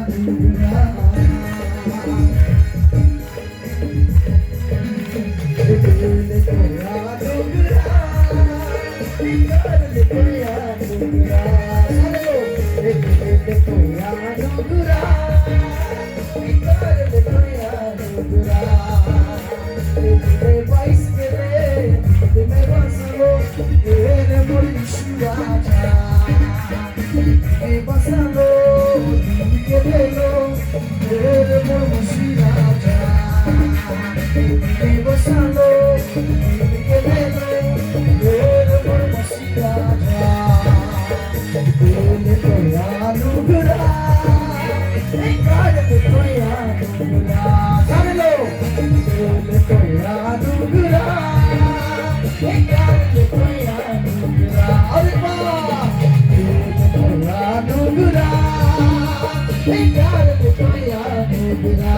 डूबरा दिल खोया डूबरा दिल खोया डूबरा दिल खोया डूबरा दिल खोया डूबरा तेरे बाइस के दिल में बस लो तेरे मुर्गी शुराजा के बस लो दिल के ले लो तेरे मुर्गी शुराजा के बस लो दिल के ले लो तेरे मुर्गी शुराजा दिल खोया डूबरा दिल खोया डूबरा जान लो दिल खोया डूबरा दिल खोया डूबरा अरे वाह दिल खोया डूबरा दिल खोया डूबरा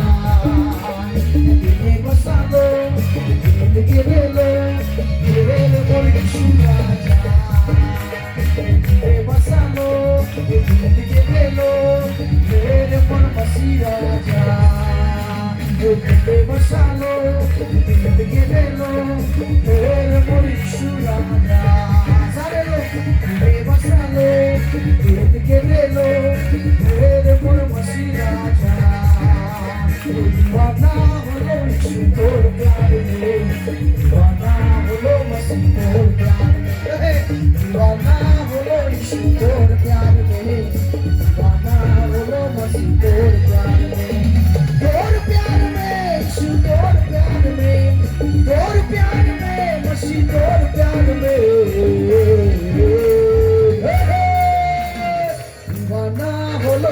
दिल बसा लो दिल के ले लो तेरे मुर्गी शुराजा दिल बसा लो दिल के ले लो तेरे मुर्गी शुराजा दिल बसा लो दिल के ले लो तेरे मुर्गी शुराजा सारे लोग दिल बसा लो दिल के ले लो तेरे मुर्गी शुराजा दीवाना होलो तोर प्यार में दीवाना होलो मसी तोर प्यार में दीवाना होलो तोर प्यार में दीवाना होलो मसी तोर प्यार में तोर प्यार में तोर प्यार में तोर प्यार में मसी तोर प्यार में दीवाना होलो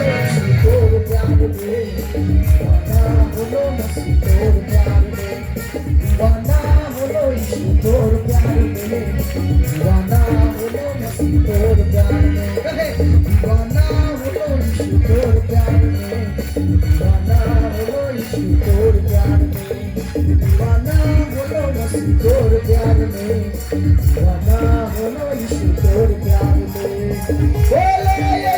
तोर प्यार में दीवाना होलो मसी तोर प्यार में दीवाना होलो तोर प्यार में दीवाना होलो मसी तोर प्यार में दीवाना होलो तोर प्यार में दीवाना होलो तोर प्यार में दीवाना होलो मसी तोर प्यार में दीवाना होलो तोर प्यार में बोले